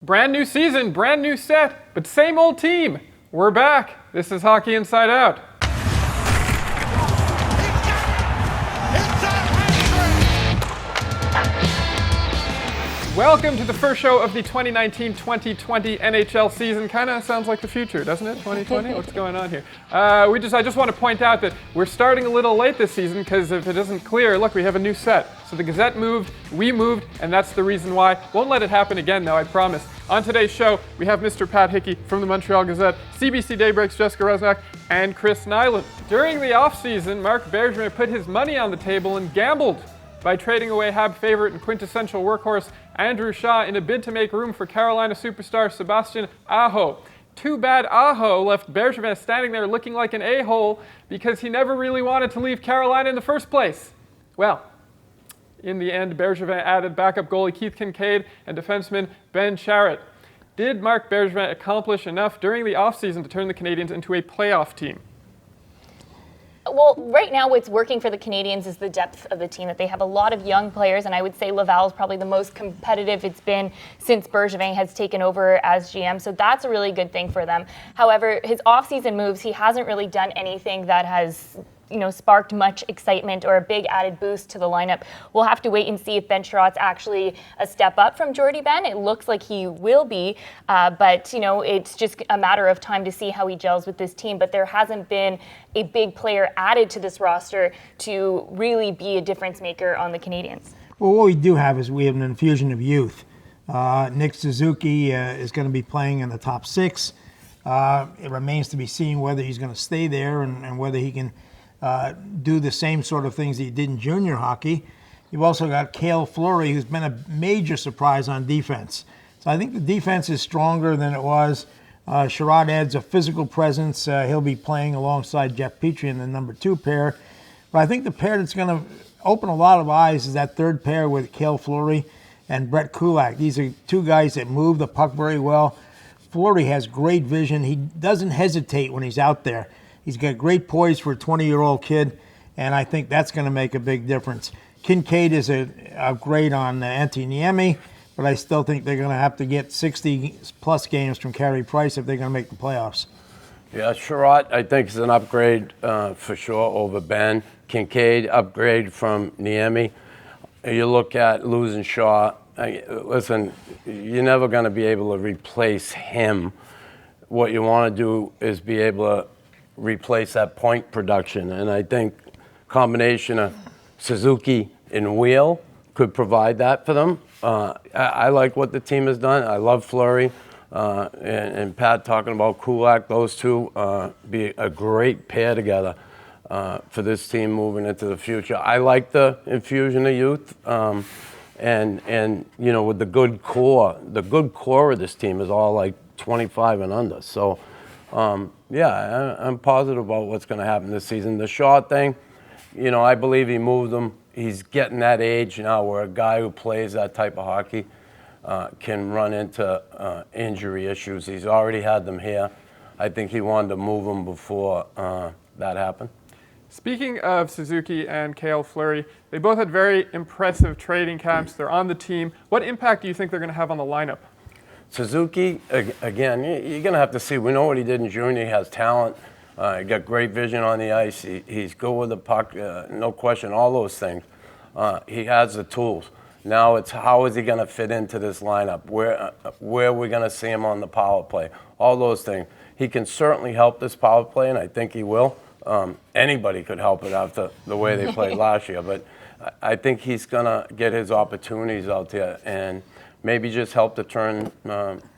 Brand new season, brand new set, but same old team. We're back. This is Hockey Inside Out. Welcome to the first show of the 2019-2020 NHL season. Kind of sounds like the future, doesn't it? 2020? What's going on here? I just want to point out that we're starting a little late this season because if it isn't clear, look, we have a new set. So the Gazette moved, we moved, and that's the reason why. Won't let it happen again, though, I promise. On today's show, we have Mr. Pat Hickey from the Montreal Gazette, CBC Daybreak's Jessica Resnack, and Chris Nyland. During the offseason, Marc Bergevin put his money on the table and gambled by trading away Hab favorite and quintessential workhorse Andrew Shaw in a bid to make room for Carolina superstar Sebastian Aho. Too bad Aho left Bergevin standing there looking like an a-hole because he never really wanted to leave Carolina in the first place. Well, in the end, Bergevin added backup goalie Keith Kincaid and defenseman Ben Charrett. Did Marc Bergevin accomplish enough during the offseason to turn the Canadiens into a playoff team? Well, right now what's working for the Canadiens is the depth of the team, that they have a lot of young players, and I would say Laval is probably the most competitive it's been since Bergevin has taken over as GM, so that's a really good thing for them. However, his offseason moves, he hasn't really done anything that has sparked much excitement or a big added boost to the lineup. We'll have to wait and see if Ben Sherratt's actually a step up from Jordy Ben. It looks like he will be, but it's just a matter of time to see how he gels with this team. But there hasn't been a big player added to this roster to really be a difference maker on the Canadiens. Well, what we do have is we have an infusion of youth. Nick Suzuki is going to be playing in the top six. It remains to be seen whether he's going to stay there and whether he can do the same sort of things that he did in junior hockey. You've also got Cale, who's been a major surprise on defense. So I think the defense is stronger than it was. Sherratt adds a physical presence. He'll be playing alongside Jeff Petrie in the number 2 pair. But I think the pair that's going to open a lot of eyes is that third pair with Cale and Brett Kulak. These are two guys that move the puck very well. Fleury has great vision. He doesn't hesitate when he's out there. He's got great poise for a 20-year-old kid, and I think that's going to make a big difference. Kincaid is a upgrade on Antti Niemi, but I still think they're going to have to get 60-plus games from Carey Price if they're going to make the playoffs. Yeah, Sherratt, I think, is an upgrade for sure over Ben. Kincaid, upgrade from Niemi. You look at losing Shaw. Listen, you're never going to be able to replace him. What you want to do is be able to replace that point production, and I think combination of Suzuki and Wheel could provide that for them. I like what the team has done. I love Fleury and Pat talking about Kulak. Those two be a great pair together for this team moving into the future. I like the infusion of youth, and with the good core of this team is all like 25 and under. So. Yeah, I'm positive about what's going to happen this season. The Shaw thing, I believe he moved him. He's getting that age now where a guy who plays that type of hockey can run into injury issues. He's already had them here. I think he wanted to move him before that happened. Speaking of Suzuki and Cale Fleury, they both had very impressive trading camps. They're on the team. What impact do you think they're going to have on the lineup? Suzuki, again, you're going to have to see. We know what he did in junior. He has talent. He got great vision on the ice. He's good with the puck, no question, all those things. He has the tools. Now it's how is he going to fit into this lineup? Where are we going to see him on the power play? All those things. He can certainly help this power play, and I think he will. Anybody could help it after the way they played last year. But I think he's going to get his opportunities out there and maybe just help to turn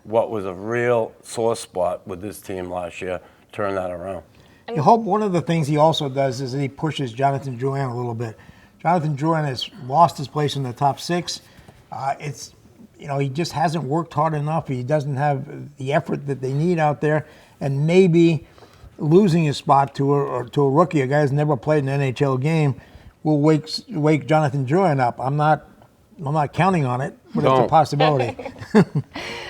what was a real sore spot with this team last year, turn that around. You hope one of the things he also does is that he pushes Jonathan Drouin a little bit. Jonathan Drouin has lost his place in the top six. He just hasn't worked hard enough. He doesn't have the effort that they need out there, and maybe losing his spot to a rookie, a guy who's never played an NHL game, will wake Jonathan Drouin up. I'm not counting on it, but it's a possibility.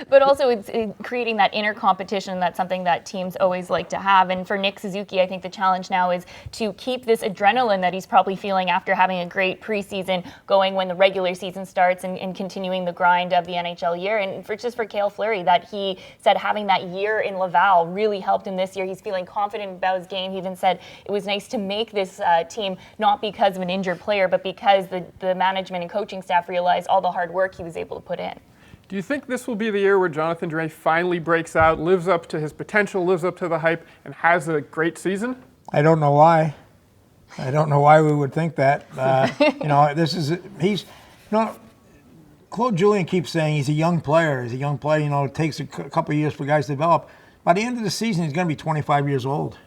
But also it's creating that inner competition. That's something that teams always like to have. And for Nick Suzuki, I think the challenge now is to keep this adrenaline that he's probably feeling after having a great preseason going when the regular season starts and continuing the grind of the NHL year. And for Cale Fleury, that he said having that year in Laval really helped him this year. He's feeling confident about his game. He even said it was nice to make this team not because of an injured player, but because the management and coaching staff realized all the hard work he was able to put in. Do you think this will be the year where Jonathan Drouin finally breaks out, lives up to his potential, lives up to the hype, and has a great season? I don't know why. I don't know why we would think that. Claude Julien keeps saying he's a young player. He's a young player. It takes a couple of years for guys to develop. By the end of the season, he's going to be 25 years old.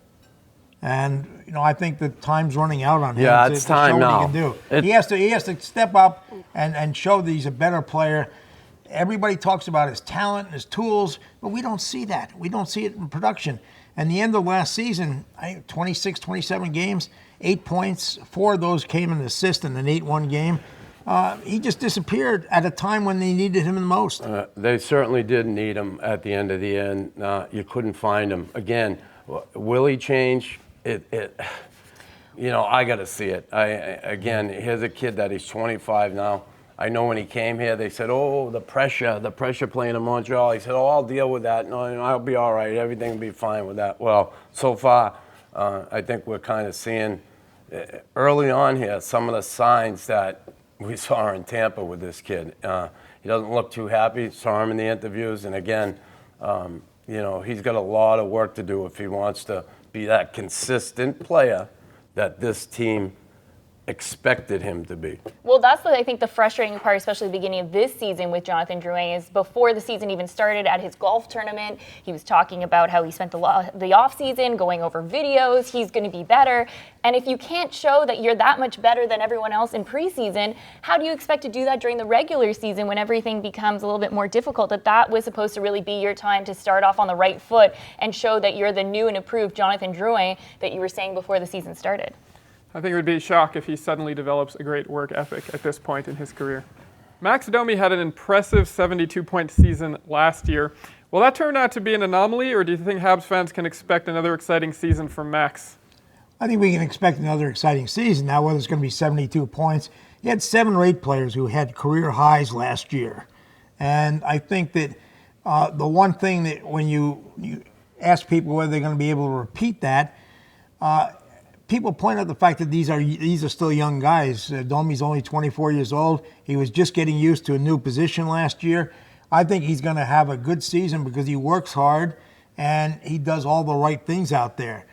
And, I think the time's running out on him to show time now. What he can do. He has to step up and show that he's a better player. Everybody talks about his talent and his tools, but we don't see that. We don't see it in production. And the end of last season, 26, 27 games, 8 points, 4 of those came in assist in an 8-1 game. He just disappeared at a time when they needed him the most. They certainly did need him at the end of the end. You couldn't find him. Again, will he change? I got to see it. Here's a kid that he's 25 now. I know when he came here, they said, the pressure playing in Montreal. He said, I'll deal with that. No, I'll be all right. Everything will be fine with that. Well, so far, I think we're kind of seeing early on here some of the signs that we saw in Tampa with this kid. He doesn't look too happy. Saw him in the interviews. And again, he's got a lot of work to do if he wants to be that consistent player that this team expected him to be. Well, that's I think the frustrating part, especially at the beginning of this season with Jonathan Drouin, is before the season even started at his golf tournament, he was talking about how he spent the off season going over videos. He's going to be better. And if you can't show that you're that much better than everyone else in preseason, how do you expect to do that during the regular season when everything becomes a little bit more difficult? That was supposed to really be your time to start off on the right foot and show that you're the new and improved Jonathan Drouin that you were saying before the season started. I think it would be a shock if he suddenly develops a great work ethic at this point in his career. Max Domi had an impressive 72-point season last year. Will that turn out to be an anomaly, or do you think Habs fans can expect another exciting season from Max? I think we can expect another exciting season. Now, whether it's going to be 72 points, he had 7 or 8 players who had career highs last year. And I think that the one thing that when you ask people whether they're going to be able to repeat that, people point out the fact that these are still young guys. Domi's only 24 years old. He was just getting used to a new position last year. I think he's going to have a good season because he works hard and he does all the right things out there.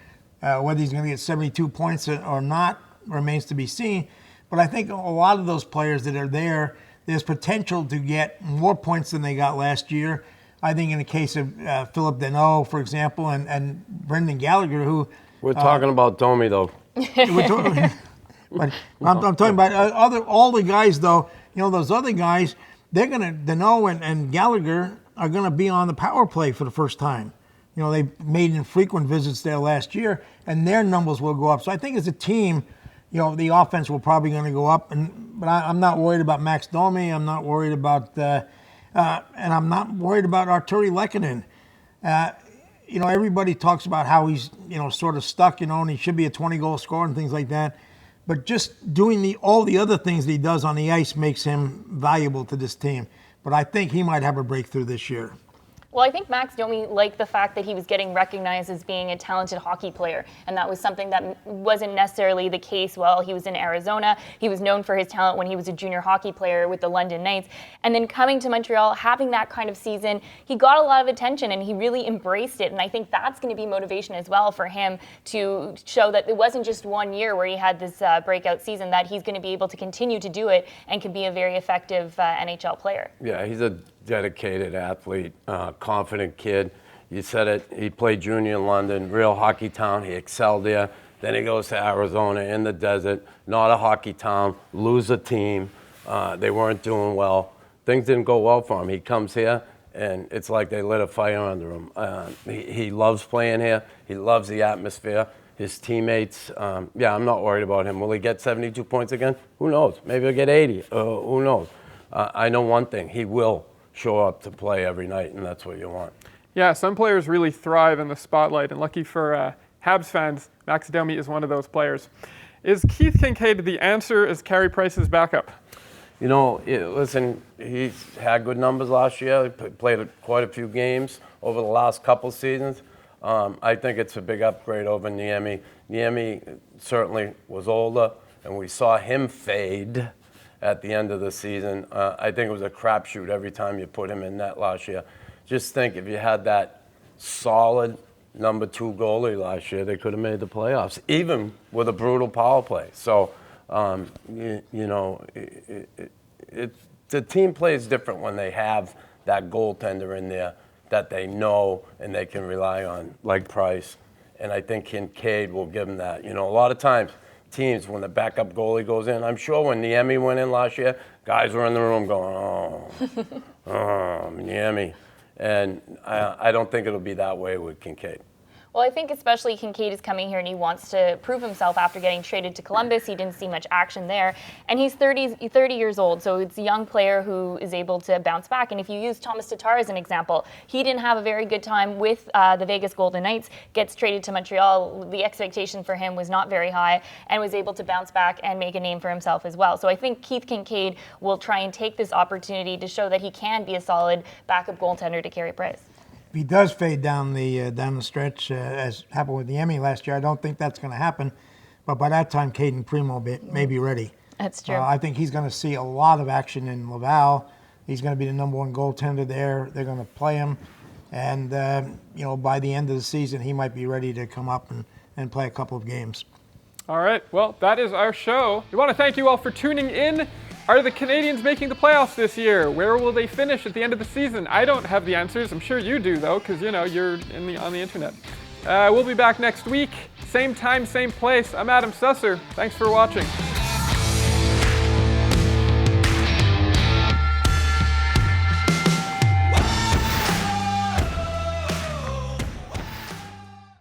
Whether he's going to get 72 points or not remains to be seen. But I think a lot of those players that are there, there's potential to get more points than they got last year. I think in the case of Philip Deneau, for example, and Brendan Gallagher, who we're talking about Domi, though. But I'm talking about all the guys, though. Those other guys, Deneau and Gallagher are going to be on the power play for the first time. They made infrequent visits there last year, and their numbers will go up. So I think as a team, the offense will probably going to go up. But I'm not worried about Max Domi. I'm not worried about, and I'm not worried about Arturi Lehkonen. Everybody talks about how he's, sort of stuck, and he should be a 20-goal scorer and things like that. But just doing all the other things that he does on the ice makes him valuable to this team. But I think he might have a breakthrough this year. Well, I think Max Domi liked the fact that he was getting recognized as being a talented hockey player, and that was something that wasn't necessarily the case while he was in Arizona. He was known for his talent when he was a junior hockey player with the London Knights. And then coming to Montreal, having that kind of season, he got a lot of attention and he really embraced it. And I think that's going to be motivation as well for him to show that it wasn't just 1 year where he had this breakout season, that he's going to be able to continue to do it and can be a very effective NHL player. Yeah, he's a dedicated athlete, confident kid. You said it, he played junior in London, real hockey town, he excelled there. Then he goes to Arizona in the desert, not a hockey town, lose a team. They weren't doing well. Things didn't go well for him. He comes here, and it's like they lit a fire under him. He loves playing here. He loves the atmosphere. His teammates, I'm not worried about him. Will he get 72 points again? Who knows? Maybe he'll get 80. Who knows? I know one thing, he will show up to play every night, and that's what you want. Yeah, some players really thrive in the spotlight, and lucky for Habs fans, Max Domi is one of those players. Is Keith Kincaid the answer as Carey Price's backup? You know, listen, he's had good numbers last year. He played quite a few games over the last couple seasons. I think it's a big upgrade over Niemi. Niemi certainly was older, and we saw him fade at the end of the season. I think it was a crapshoot every time you put him in net last year. Just think, if you had that solid number 2 goalie last year, they could have made the playoffs, even with a brutal power play. So, you know, the team plays different when they have that goaltender in there that they know and they can rely on, like Price. And I think Kincaid will give them that. You know, a lot of times, teams, when the backup goalie goes in, I'm sure when Niemi went in last year, guys were in the room going, Niemi. And I don't think it'll be that way with Kincaid. Well, I think especially Kincaid is coming here and he wants to prove himself after getting traded to Columbus. He didn't see much action there. And he's 30 years old, so it's a young player who is able to bounce back. And if you use Thomas Tatar as an example, he didn't have a very good time with the Vegas Golden Knights, gets traded to Montreal. The expectation for him was not very high and was able to bounce back and make a name for himself as well. So I think Keith Kincaid will try and take this opportunity to show that he can be a solid backup goaltender to Carey Price. If he does fade down the stretch, as happened with the Emmy last year, I don't think that's going to happen. But by that time, Caden Primo may be ready. That's true. I think he's going to see a lot of action in Laval. He's going to be the number 1 goaltender there. They're going to play him. And, you know, by the end of the season, he might be ready to come up and play a couple of games. All right, well, that is our show. We want to thank you all for tuning in. Are the Canadiens making the playoffs this year? Where will they finish at the end of the season? I don't have the answers. I'm sure you do, though, because, you know, you're on the internet. We'll be back next week. Same time, same place. I'm Adam Susser. Thanks for watching.